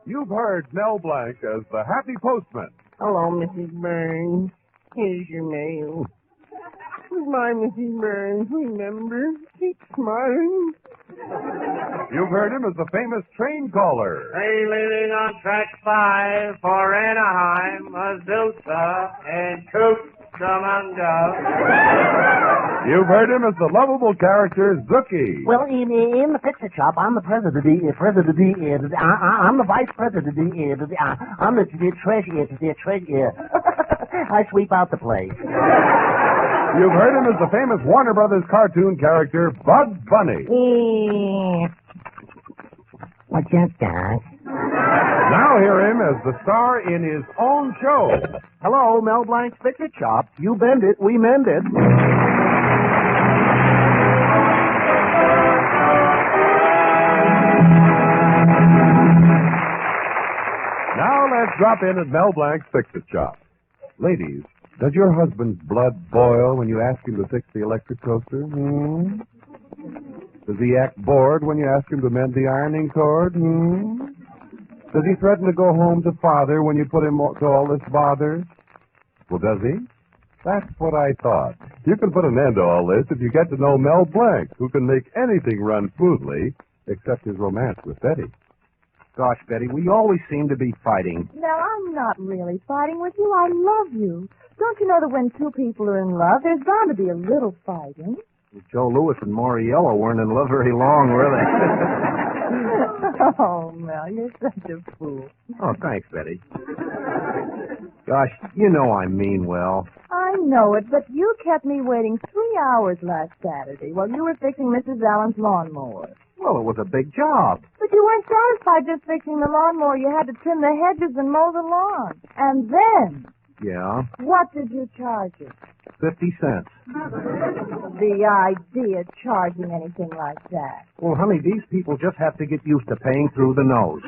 You've heard Mel Blanc as the Happy Postman. Hello, Mrs. Burns. Here's your mail. Goodbye, Mrs. Burns. Remember, keep smiling. You've heard him as the famous train caller. Train leaving on track 5 for Anaheim, Azusa, and Cucamonga. You've heard him as the lovable character Zookie. Well, in the picture shop, I'm the president. I'm the vice president. I'm the treasurer. I sweep out the place. You've heard him as the famous Warner Brothers cartoon character Bugs Bunny. What's up, Doc? Now hear him as the star in his own show. Hello, Mel Blanc's Picture Shop. You bend it, we mend it. Now let's drop in at Mel Blanc's Picture Shop. Ladies, does your husband's blood boil when you ask him to fix the electric toaster? Does he act bored when you ask him to mend the ironing cord? Does he threaten to go home to father when you put him to all this bother? Well, does he? That's what I thought. You can put an end to all this if you get to know Mel Blanc, who can make anything run smoothly except his romance with Betty. Gosh, Betty, we always seem to be fighting. Now, I'm not really fighting with you. I love you. Don't you know that when two people are in love, there's bound to be a little fighting? Joe Louis and Moriello weren't in love very long, were they? Oh, Mel, you're such a fool. Oh, thanks, Betty. Gosh, you know I mean well. I know it, but you kept me waiting 3 hours last Saturday while you were fixing Mrs. Allen's lawnmower. Well, it was a big job. But you weren't satisfied just fixing the lawnmower. You had to trim the hedges and mow the lawn. And then... Yeah? What did you charge it? 50 cents. The idea of charging anything like that. Well, honey, these people just have to get used to paying through the nose.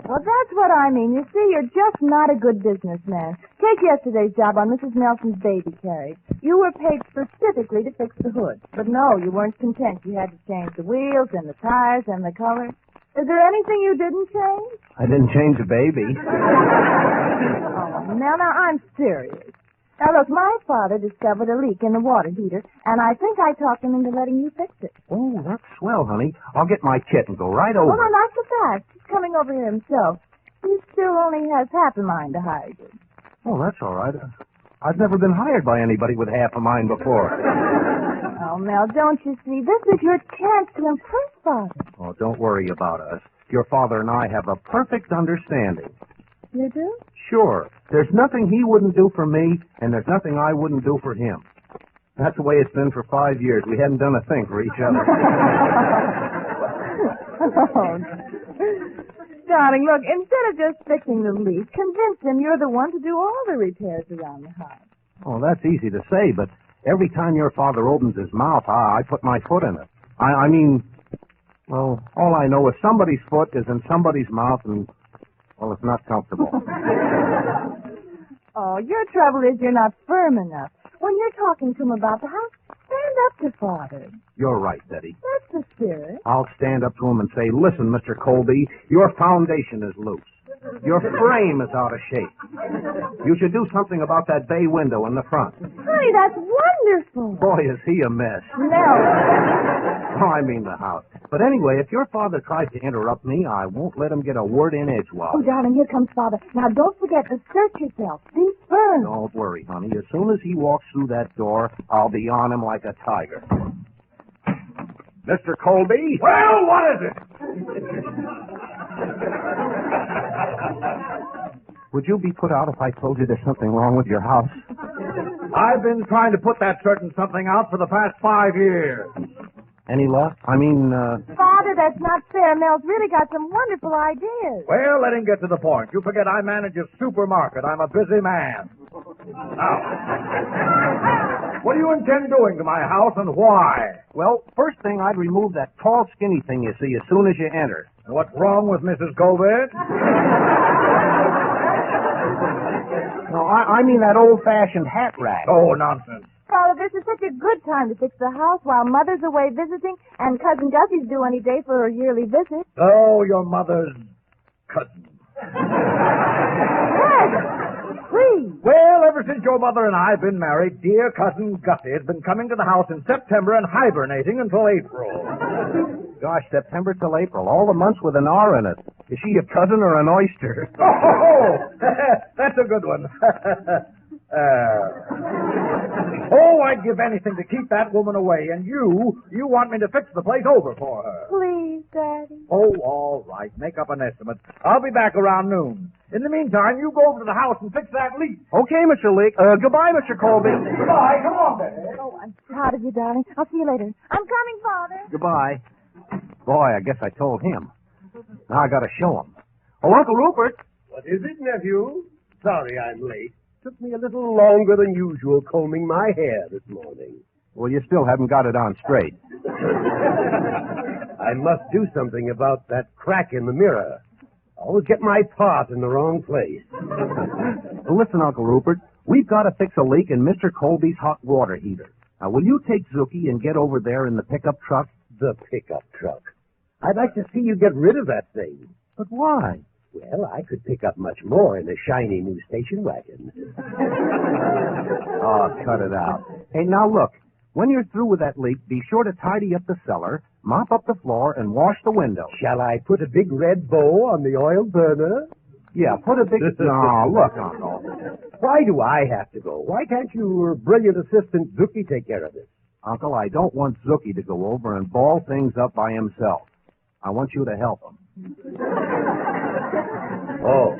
Well, that's what I mean. You see, you're just not a good businessman. Take yesterday's job on Mrs. Nelson's baby carriage. You were paid specifically to fix the hood. But no, you weren't content. You had to change the wheels and the tires and the color. Is there anything you didn't change? I didn't change the baby. Oh, now, I'm serious. Now, look, my father discovered a leak in the water heater, and I think I talked him into letting you fix it. Oh, that's swell, honey. I'll get my kit and go right over. Well, no, not so fast. He's coming over here himself. He still only has half a mind to hire you. Oh, that's all right. I've never been hired by anybody with half a mind before. Oh, Mel, don't you see? This is your chance to impress Father. Oh, don't worry about us. Your father and I have a perfect understanding. You do? Sure. There's nothing he wouldn't do for me, and there's nothing I wouldn't do for him. That's the way it's been for 5 years. We hadn't done a thing for each other. Oh, darling, look, instead of just fixing the leak, convince him you're the one to do all the repairs around the house. Oh, that's easy to say, but every time your father opens his mouth, I put my foot in it. I mean, well, all I know is somebody's foot is in somebody's mouth, and, well, it's not comfortable. Oh, your trouble is you're not firm enough. When you're talking to him about the house, stand up to Father. You're right, Betty. That's the spirit. I'll stand up to him and say, listen, Mr. Colby, your foundation is loose. Your frame is out of shape. You should do something about that bay window in the front. Honey, that's wonderful. Boy, is he a mess. No. Oh, I mean the house. But anyway, if your father tries to interrupt me, I won't let him get a word in edgewise. Oh, darling, here comes Father. Now, don't forget to search yourself. Be firm. Don't worry, honey. As soon as he walks through that door, I'll be on him like a tiger. Mr. Colby? Well, what is it? Would you be put out if I told you there's something wrong with your house? I've been trying to put that certain something out for the past 5 years. Any luck? I mean, Father, that's not fair. Mel's really got some wonderful ideas. Well, let him get to the point. You forget I manage a supermarket. I'm a busy man. Now, what do you intend doing to my house and why? Well, first thing, I'd remove that tall, skinny thing you see as soon as you enter. What's wrong with Mrs. Colby? No, I mean that old-fashioned hat rack. Oh, nonsense. Father, this is such a good time to fix the house while Mother's away visiting and Cousin Gussie's due any day for her yearly visit. Oh, your mother's cousin. Please. Well, ever since your mother and I have been married, dear cousin Gussie has been coming to the house in September and hibernating until April. Gosh, September till April. All the months with an R in it. Is she a cousin or an oyster? Oh, that's a good one. I'd give anything to keep that woman away, and you want me to fix the place over for her. Please, Daddy. Oh, all right. Make up an estimate. I'll be back around noon. In the meantime, you go over to the house and fix that leak. Okay, Mr. Leak. Goodbye, Mr. Colby. Goodbye. Come on, Betty. Oh, I'm proud of you, darling. I'll see you later. I'm coming, Father. Goodbye. Boy, I guess I told him. Now I gotta show him. Oh, Uncle Rupert. What is it, nephew? Sorry I'm late. Took me a little longer than usual combing my hair this morning. Well, you still haven't got it on straight. I must do something about that crack in the mirror. I always get my part in the wrong place. Well, listen, Uncle Rupert. We've got to fix a leak in Mr. Colby's hot water heater. Now, will you take Zuki and get over there in the pickup truck? The pickup truck. I'd like to see you get rid of that thing. But why? Well, I could pick up much more in a shiny new station wagon. Oh, cut it out. Hey, now look. When you're through with that leak, be sure to tidy up the cellar, mop up the floor, and wash the window. Shall I put a big red bow on the oil burner? Yeah, put a big... No, look, Uncle. Why do I have to go? Why can't your brilliant assistant Zuki take care of this? Uncle, I don't want Zuki to go over and ball things up by himself. I want you to help him. Oh,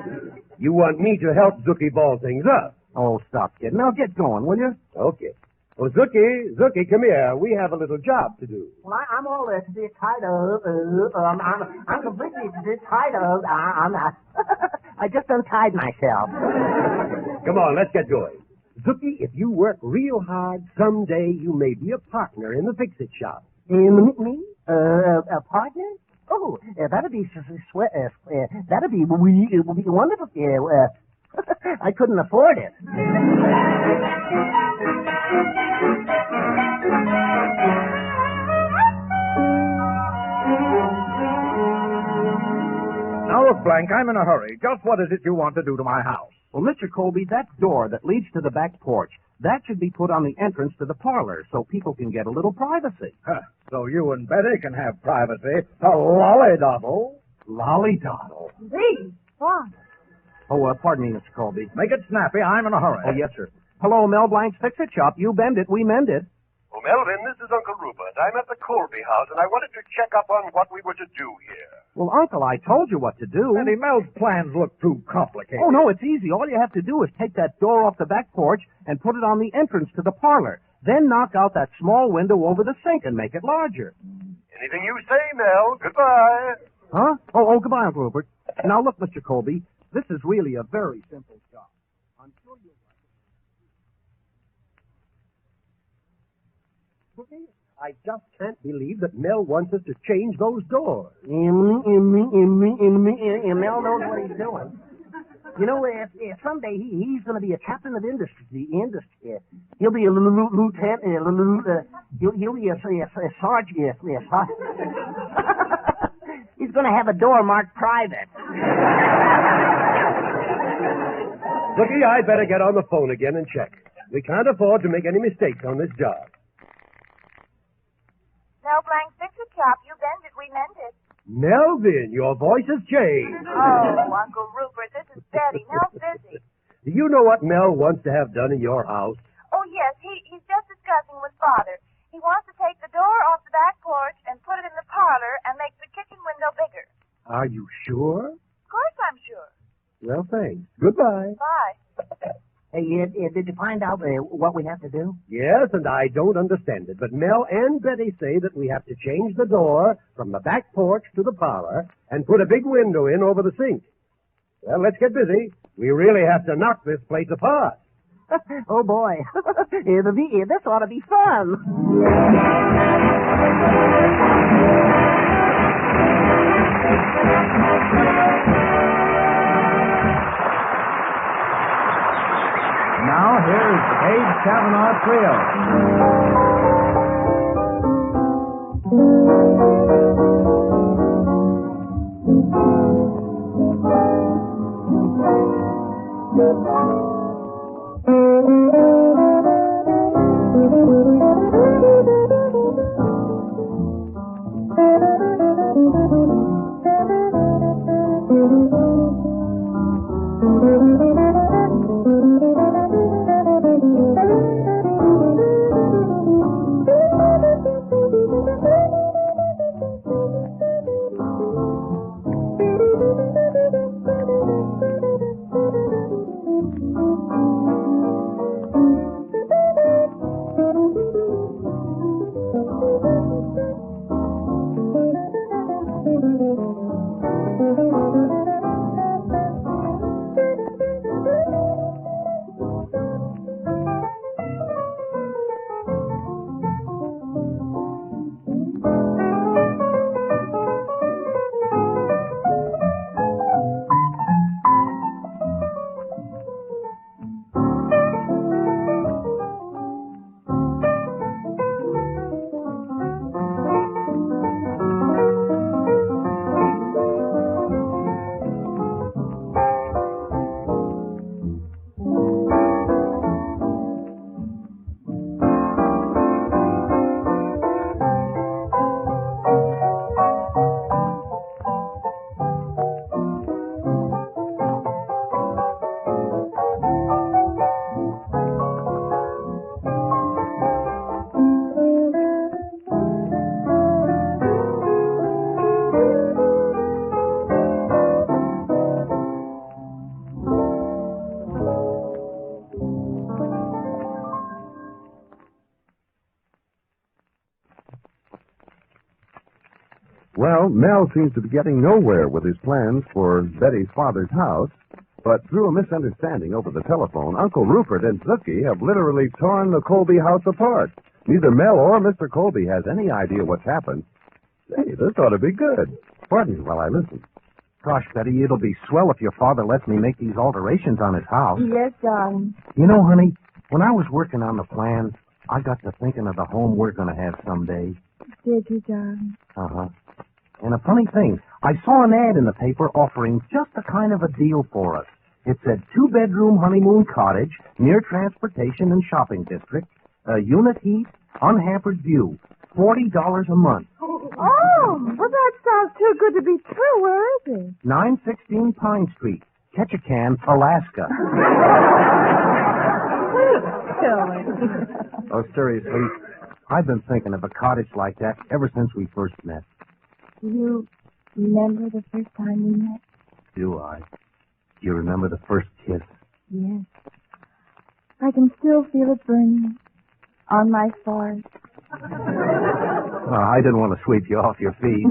you want me to help Zuki ball things up? Oh, stop kidding. Now get going, will you? Okay. Well, Zuki, come here. We have a little job to do. Well, I'm all to be tied up. I'm completely tied up. I just untied myself. Come on, let's get going. Zuki, if you work real hard, someday you may be a partner in the fix-it shop. Me? A partner? Oh, that'd be that'd be wonderful. I couldn't afford it. Now, look, Blank, I'm in a hurry. Just what is it you want to do to my house? Well, Mr. Colby, that door that leads to the back porch, that should be put on the entrance to the parlor so people can get a little privacy. Huh. So you and Betty can have privacy. A lolly-doddle. Lolly-doddle. Please. What? Oh, pardon me, Mr. Colby. Make it snappy. I'm in a hurry. Oh, yes, sir. Hello, Mel Blanc's Fix-It Shop. You bend it, we mend it. Oh, Melvin, this is Uncle Rupert. I'm at the Colby house, and I wanted to check up on what we were to do here. Well, Uncle, I told you what to do. Betty, Mel's plans look too complicated. Oh, no, it's easy. All you have to do is take that door off the back porch and put it on the entrance to the parlor. Then knock out that small window over the sink and make it larger. Anything you say, Mel. Goodbye. Huh? Oh, goodbye, Uncle Rupert. Now, look, Mr. Colby, this is really a very simple job. I'm sure you'll like it. I just can't believe that Mel wants us to change those doors. Mel knows what he's doing. You know, someday he's going to be a captain of industry. He'll be a lieutenant. He'll be a sergeant. He's going to have a door marked private. Looky, I'd better get on the phone again and check. We can't afford to make any mistakes on this job. Mel Blanc Fix-It Shop. You bend it, we mend it. Melvin, your voice has changed. Oh, Uncle Rupert, this is Betty. Mel's busy. Do you know what Mel wants to have done in your house? Oh, yes, he's just discussing with Father. He wants to take the door off the back porch and put it in the parlor and make the kitchen window bigger. Are you sure? Of course I'm sure. Well, thanks. Goodbye. Bye. Hey, did you find out what we have to do? Yes, and I don't understand it, but Mel and Betty say that we have to change the door from the back porch to the parlor and put a big window in over the sink. Well, let's get busy. We really have to knock this place apart. Oh, boy. This ought to be fun. Now, here's Abe Kavanaugh Trio. Well, Mel seems to be getting nowhere with his plans for Betty's father's house, but through a misunderstanding over the telephone, Uncle Rupert and Snooky have literally torn the Colby house apart. Neither Mel or Mr. Colby has any idea what's happened. Say, this ought to be good. Pardon me while I listen. Gosh, Betty, it'll be swell if your father lets me make these alterations on his house. Yes, darling. You know, honey, when I was working on the plans, I got to thinking of the home we're going to have someday. Did you, darling? Uh-huh. And a funny thing, I saw an ad in the paper offering just a kind of a deal for us. It said 2-bedroom honeymoon cottage near transportation and shopping district, unit heat, unhampered view, $40 a month. Oh, well, that sounds too good to be true. Where is it? 916 Pine Street, Ketchikan, Alaska. Oh, seriously, I've been thinking of a cottage like that ever since we first met. Do you remember the first time we met? Do I? Do you remember the first kiss? Yes. I can still feel it burning on my forehead. Well, I didn't want to sweep you off your feet.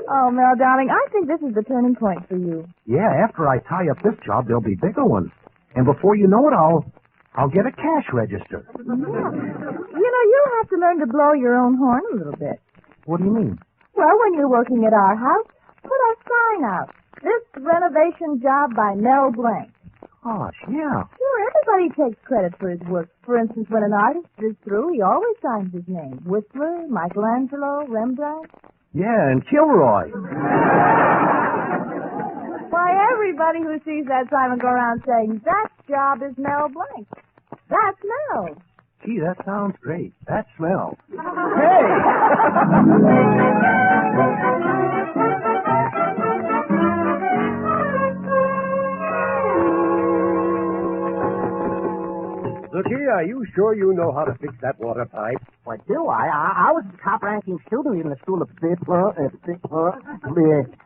Oh, Mel, darling, I think this is the turning point for you. Yeah, after I tie up this job, there'll be bigger ones. And before you know it, I'll get a cash register. Yeah. You know, you'll have to learn to blow your own horn a little bit. What do you mean? Well, when you're working at our house, put a sign out. This renovation job by Mel Blanc. Gosh, yeah. Sure, everybody takes credit for his work. For instance, when an artist is through, he always signs his name. Whistler, Michelangelo, Rembrandt. Yeah, and Kilroy. Why, everybody who sees that sign will go around saying, that job is Mel Blanc. That's Mel. Gee, that sounds great. That smells. Snooky, are you sure you know how to fix that water pipe? What do I? I was a top-ranking student in the school of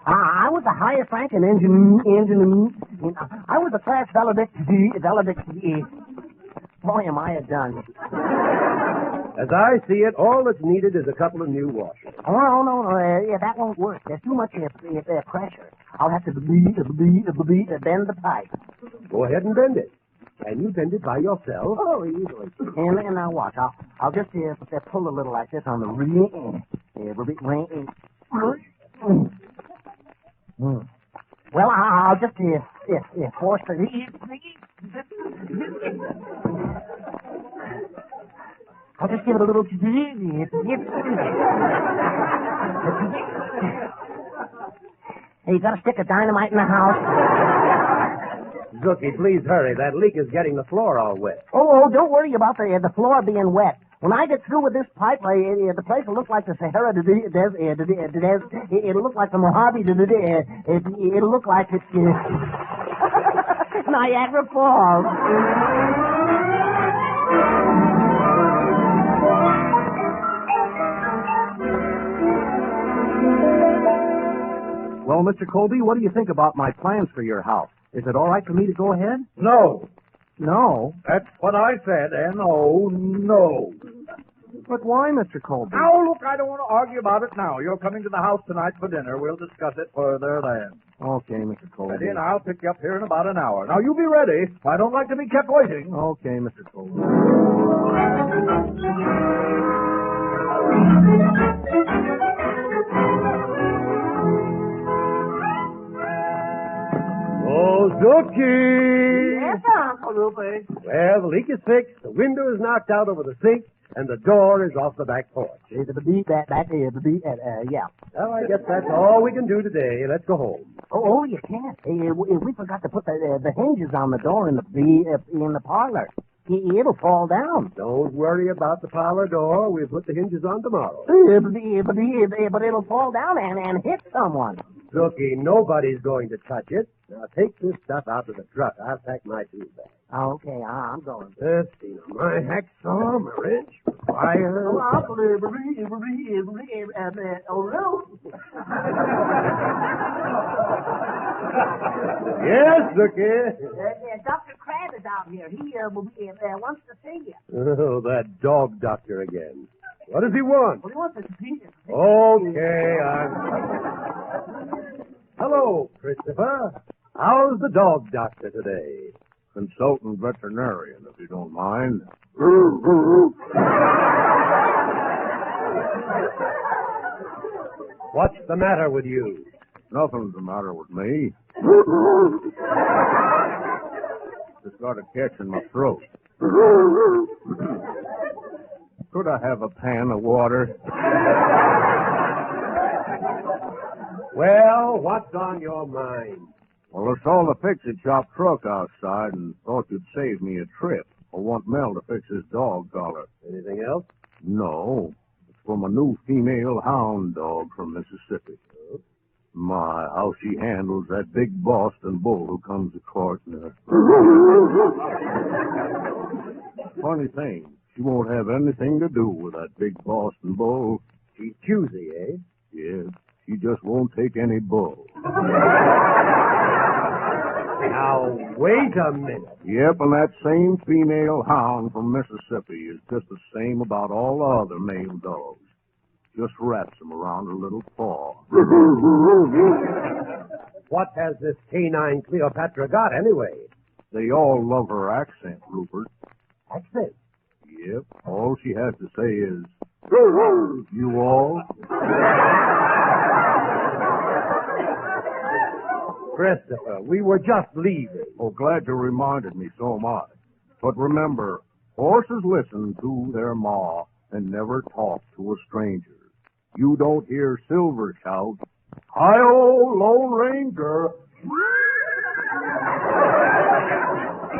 I was the highest-ranking engineer. I was a class valedictorian. Boy, am I a dunce. As I see it, all that's needed is a couple of new washers. Oh, no, yeah, that won't work. There's too much pressure. I'll have to bend the pipe. Go ahead and bend it. Can you bend it by yourself? Oh, easily. And now watch. I'll just pull a little like this on the ring. Well, I'll just force the. I'll just give it a little. Hey, you got a stick of dynamite in the house? Zookie, please hurry. That leak is getting the floor all wet. Oh, don't worry about the floor being wet. When I get through with this pipe, the place will look like the Sahara Desert. It'll look like the Mojave Desert. It'll look like it's Niagara Falls. Well, Mr. Colby, what do you think about my plans for your house? Is it all right for me to go ahead? No. No. That's what I said, N-O, no. But why, Mr. Colby? Now, look, I don't want to argue about it now. You're coming to the house tonight for dinner. We'll discuss it further then. Okay, Mr. Colby. Ready, and I'll pick you up here in about an hour. Now, you be ready. I don't like to be kept waiting. Okay, Mr. Colby. Oh, Zookie! Yes, Uncle Rupert. Well, the leak is fixed, the window is knocked out over the sink, and the door is off the back porch. Yeah. Well, I guess that's all we can do today. Let's go home. Oh, you can't. We forgot to put the hinges on the door in the parlor. It'll fall down. Don't worry about the parlor door. We'll put the hinges on tomorrow. But it'll fall down and hit someone. Zookie, nobody's going to touch it. Now, take this stuff out of the truck. I'll pack my tools back. Okay, I'm going. Let's see. My hacksaw, my wrench, fire. Yes, Zookie. Dr. Crab is out here. He wants to see you. Oh, that dog doctor again. What does he want? Well, he wants to see you. Okay, Hello, Christopher. How's the dog doctor today? Consultant veterinarian, if you don't mind. What's the matter with you? Nothing's the matter with me. Just got a catch in my throat. Could I have a pan of water? Well, what's on your mind? Well, I saw the fix-it-shop truck outside and thought you'd save me a trip. I want Mel to fix his dog collar. Anything else? No. It's for my new female hound dog from Mississippi. My, how she handles that big Boston bull who comes a-courting her. Funny thing, she won't have anything to do with that big Boston bull. She's choosy, eh? Yes, she just won't take any bull. Now, wait a minute. Yep, and that same female hound from Mississippi is just the same about all the other male dogs. Just wraps them around her little paw. What has this canine Cleopatra got, anyway? They all love her accent, Rupert. Accent? Yep, all she has to say is, you all? Christopher, we were just leaving. Oh, glad you reminded me, so am I. But remember, horses listen to their ma and never talk to a stranger. You don't hear Silver shout, "Hi-oh, Lone Ranger!"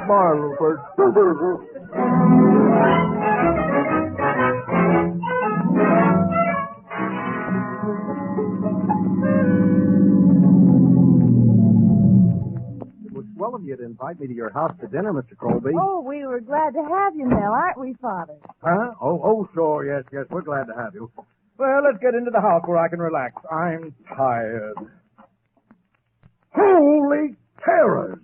Bye, Rupert. Well of you to invite me to your house to dinner, Mr. Colby. Oh, we were glad to have you, Mel, aren't we, Father? Huh? Oh, sure, yes, we're glad to have you. Well, let's get into the house where I can relax. I'm tired. Holy terrors!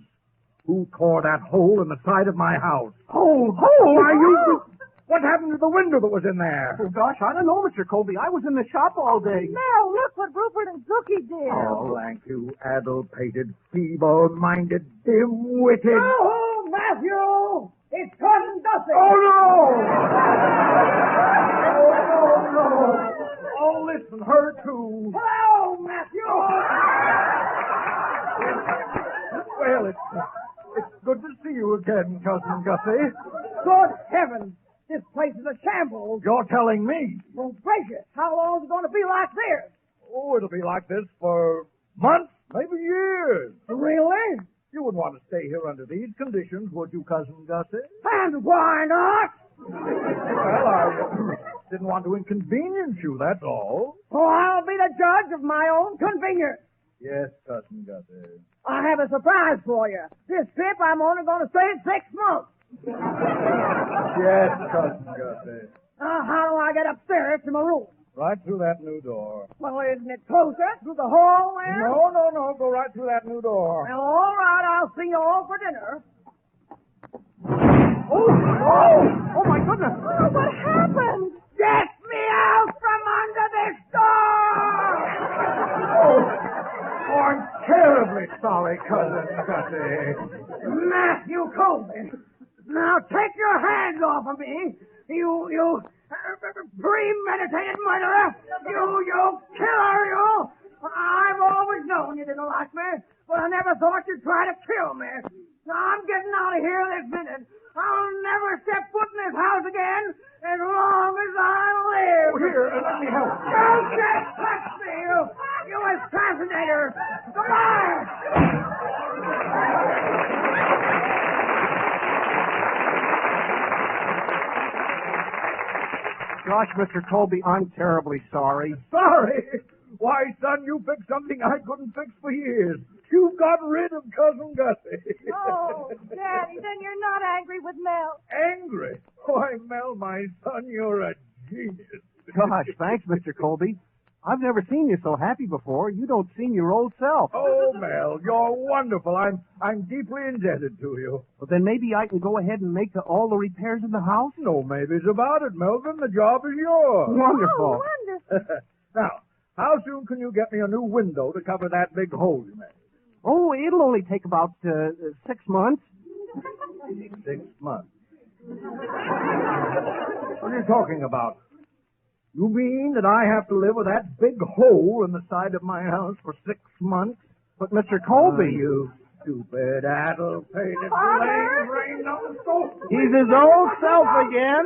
Who tore that hole in the side of my house? Hole! Why, you... What happened to the window that was in there? Oh, gosh, I don't know, Mr. Colby. I was in the shop all day. Mel, look what Rupert and Zookie did. Oh, thank you, addle-pated, feeble-minded, dim-witted... Oh, Matthew! It's Cousin Gussie! Oh, no! No! Oh, listen, her too. Hello, Matthew! Well, it's good to see you again, Cousin Gussie. Good heavens! This place is a shambles. You're telling me. Well, gracious, how long is it going to be like this? Oh, it'll be like this for months, maybe years. Really? You would want to stay here under these conditions, would you, Cousin Gussie? And why not? Well, I didn't want to inconvenience you, that's all. Oh, I'll be the judge of my own convenience. Yes, Cousin Gussie. I have a surprise for you. This trip, I'm only going to stay 6 months. Yes, Cousin Gussie. How do I get upstairs to my room? Right through that new door. Well, isn't it closer? Through the hall there? No. Go right through that new door. Well, all right. I'll see you all for dinner. Oh, my goodness. Oh, what happened? Get me out from under this door! Oh, I'm terribly sorry, Cousin Gussie. Matthew Colby. Now take your hands off of me. You premeditated murderer. You killer, you. I've always known you didn't like me, but I never thought you'd try to kill me. Now, I'm getting out of here this minute. I'll never step foot in this house again as long as I live. Here, let me help you. Don't just touch me, you assassinator. Goodbye. Gosh, Mr. Colby, I'm terribly sorry. Sorry? Why, son, you fixed something I couldn't fix for years. You got rid of Cousin Gussie. Oh, Daddy, then you're not angry with Mel. Angry? Why, Mel, my son, you're a genius. Gosh, thanks, Mr. Colby. I've never seen you so happy before. You don't seem your old self. Oh, Mel, you're wonderful. I'm deeply indebted to you. Well, then maybe I can go ahead and make all the repairs in the house? No maybes about it, Melvin. The job is yours. Wonderful. Oh, wonderful. Now, how soon can you get me a new window to cover that big hole you made? Oh, it'll only take about 6 months. 6 months. What are you talking about? You mean that I have to live with that big hole in the side of my house for 6 months? But, Mr. Colby... You stupid, addle-pated, Father? brain-nosed soul. He's his old self again.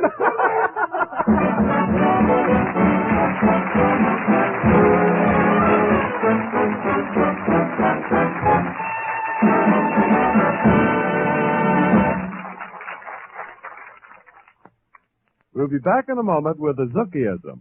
We'll be back in a moment with the Zookieism.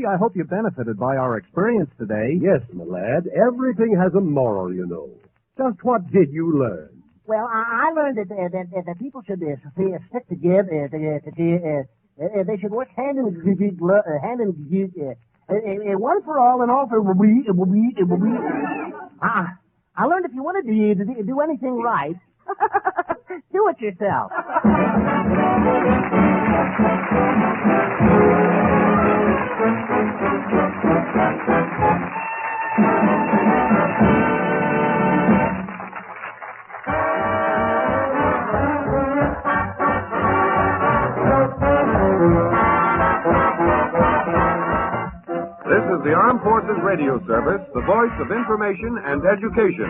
I hope you benefited by our experience today. Yes, my lad. Everything has a moral, you know. Just what did you learn? Well, I learned that people should stick together. They should work hand in one for all and all for we. I learned if you want to do anything right, Do it yourself. This is the Armed Forces Radio Service, the voice of information and education.